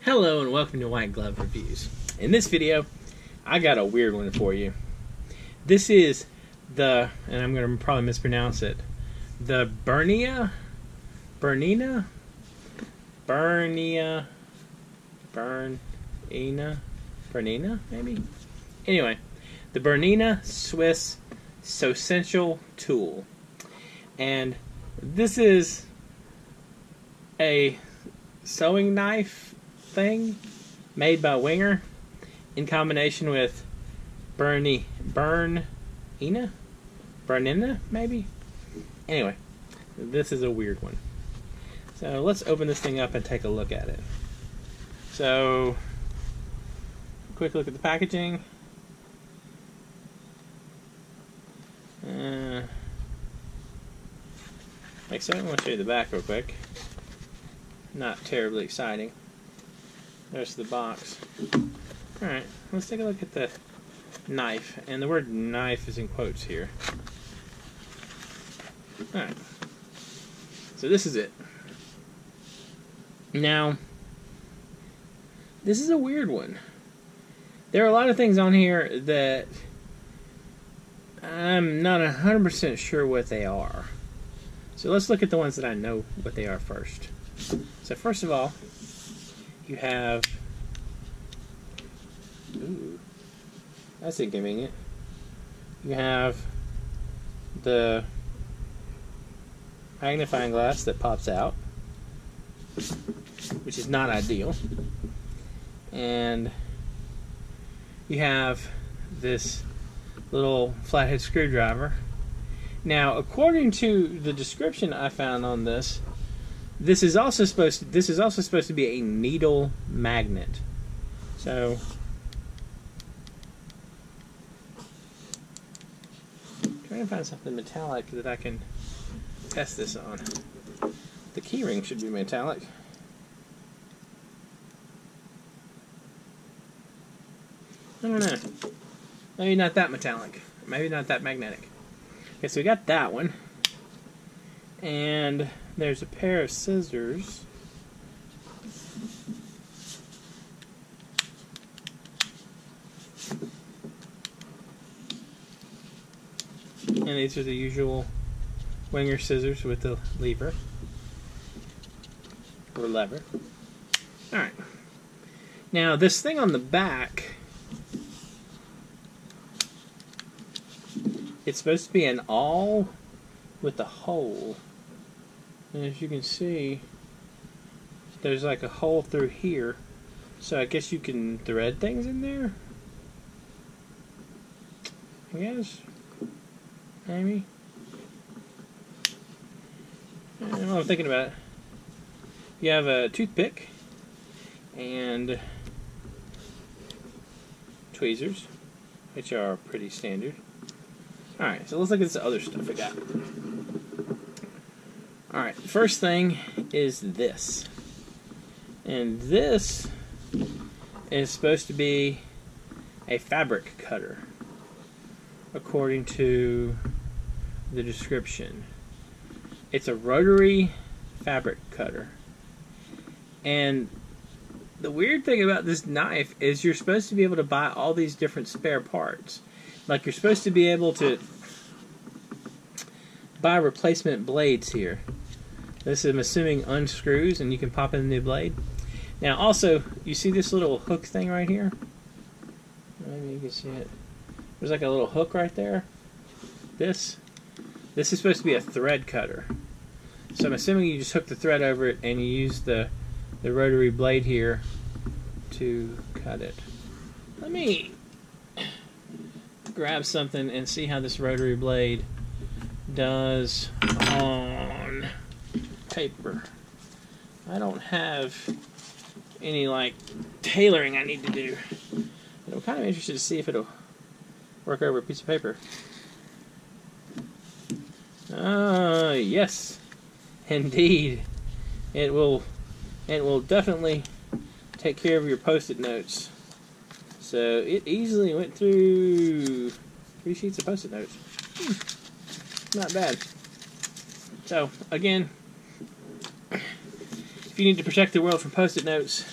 Hello and welcome to White Glove Reviews. In this video, I got a weird one for you. This is the, and I'm going to probably mispronounce it, the Bernia maybe? Anyway, the Bernia Swiss Sewessential tool. And this is a sewing knife thing made by Wenger in combination with Bernia maybe? Anyway, this is a weird one. So let's open this thing up and take a look at it. So, quick look at the packaging. Like so, I'm going to show you the back real quick. Not terribly exciting. There's the box. Alright, let's take a look at the knife. And the word knife is in quotes here. Alright. So this is it. Now, this is a weird one. There are a lot of things on here that I'm not 100% sure what they are. So let's look at the ones that I know what they are first. So first of all, you have, ooh, that's inconvenient. You have the magnifying glass that pops out, which is not ideal. And you have this little flathead screwdriver. Now, according to the description I found on this, this is also supposed to be a needle magnet. So, trying to find something metallic that I can test this on. The key ring should be metallic. I don't know. Maybe not that metallic. Maybe not that magnetic. Okay, so we got that one. And there's a pair of scissors. And these are the usual Wenger scissors with the lever. Or lever. Alright. Now, this thing on the back, it's supposed to be an awl with a hole. And as you can see, there's like a hole through here. So I guess you can thread things in there? I guess. Maybe. I don't know, I'm thinking about it. You have a toothpick and tweezers, which are pretty standard. Alright, so let's look at this other stuff we got. Alright, first thing is this. And this is supposed to be a fabric cutter, according to the description. It's a rotary fabric cutter. And the weird thing about this knife is you're supposed to be able to buy all these different spare parts. Like, you're supposed to be able to buy replacement blades here. This, I'm assuming, unscrews and you can pop in a new blade. Now, also, you see this little hook thing right here? Maybe you can see it. There's like a little hook right there. This is supposed to be a thread cutter. So I'm assuming you just hook the thread over it and you use the rotary blade here to cut it. Let me grab something and see how this rotary blade does on paper. I don't have any like tailoring I need to do, but I'm kind of interested to see if it'll work over a piece of paper. Yes, indeed, it will definitely take care of your post-it notes. So it easily went through 3 sheets of post-it notes. Not bad. So, again, if you need to protect the world from post-it notes,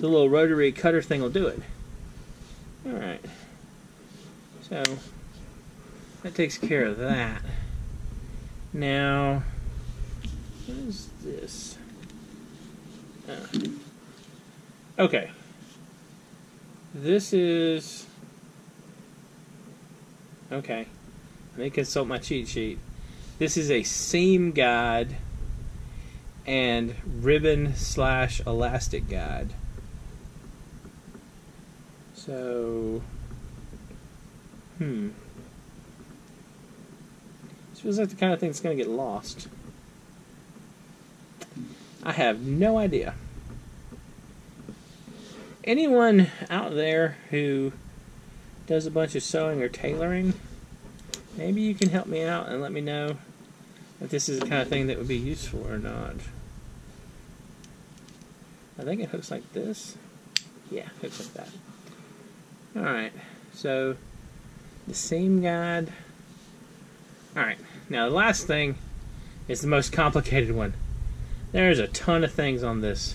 the little rotary cutter thing will do it. Alright. So, that takes care of that. Now, what is this? Okay. This is... Okay. Let me consult my cheat sheet. This is a seam guide and ribbon/elastic guide. So, this feels like the kind of thing that's going to get lost. I have no idea. Anyone out there who does a bunch of sewing or tailoring, maybe you can help me out and let me know if this is the kind of thing that would be useful or not. I think it hooks like this. Yeah, it hooks like that. Alright, so the seam guide. Alright, now the last thing is the most complicated one. There's a ton of things on this.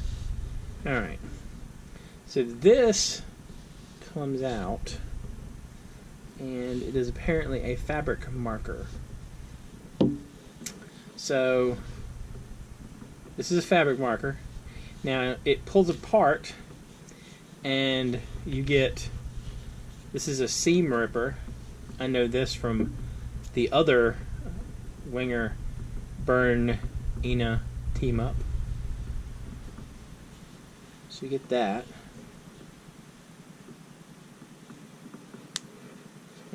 Alright, so this comes out, and it is apparently a fabric marker. So, this is a fabric marker. Now, it pulls apart, and you get, this is a seam ripper. I know this from the other Wenger Bernia team up. So you get that.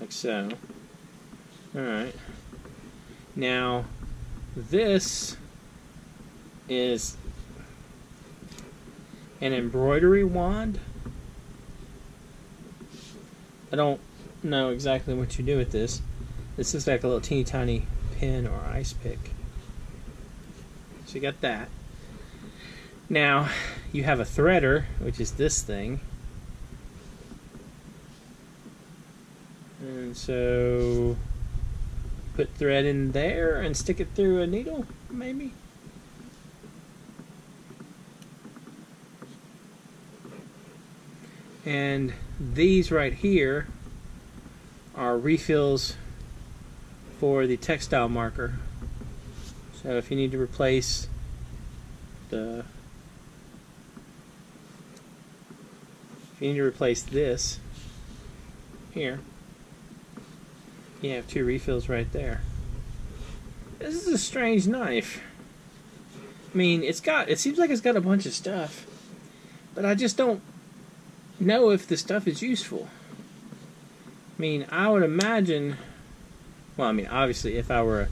Like so. Alright. Now, this is an embroidery wand. I don't know exactly what you do with this. This is like a little teeny tiny pen or ice pick. So you got that. Now, you have a threader, which is this thing. And so, put thread in there and stick it through a needle, maybe? And these right here are refills for the textile marker. So if you need to replace this here, you have two refills right there. This is a strange knife. I mean, it seems like it's got a bunch of stuff, but I just don't know if the stuff is useful. I mean, I would imagine, well, I mean, obviously, if I were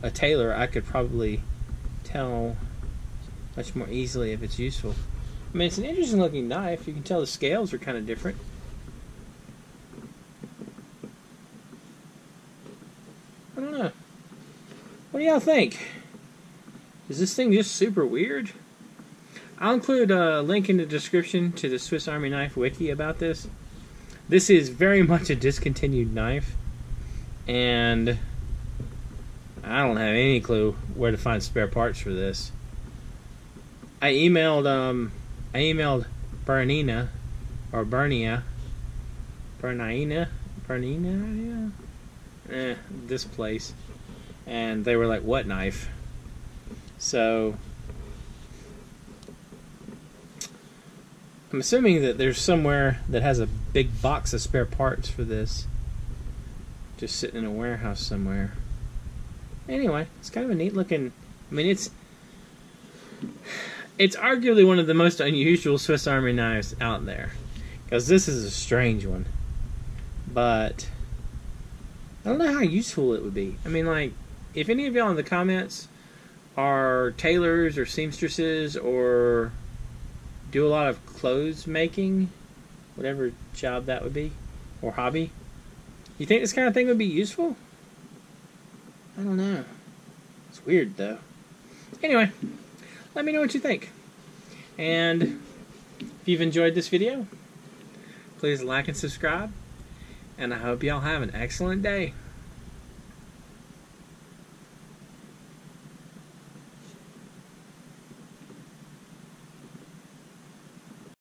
a tailor, I could probably tell much more easily if it's useful. I mean, it's an interesting looking knife. You can tell the scales are kind of different. I don't know. What do y'all think? Is this thing just super weird? I'll include a link in the description to the Swiss Army Knife wiki about this. This is very much a discontinued knife, and I don't have any clue where to find spare parts for this. I emailed Bernia, or Bernia, this place, and they were like, "What knife?" So I'm assuming that there's somewhere that has a big box of spare parts for this, just sitting in a warehouse somewhere. Anyway, it's kind of a neat looking. I mean, it's arguably one of the most unusual Swiss Army knives out there, because this is a strange one. But I don't know how useful it would be. I mean, like, if any of y'all in the comments are tailors or seamstresses or do a lot of clothes making, whatever job that would be, or hobby, you think this kind of thing would be useful? I don't know. It's weird, though. Anyway, let me know what you think. And if you've enjoyed this video, please like and subscribe. And I hope y'all have an excellent day.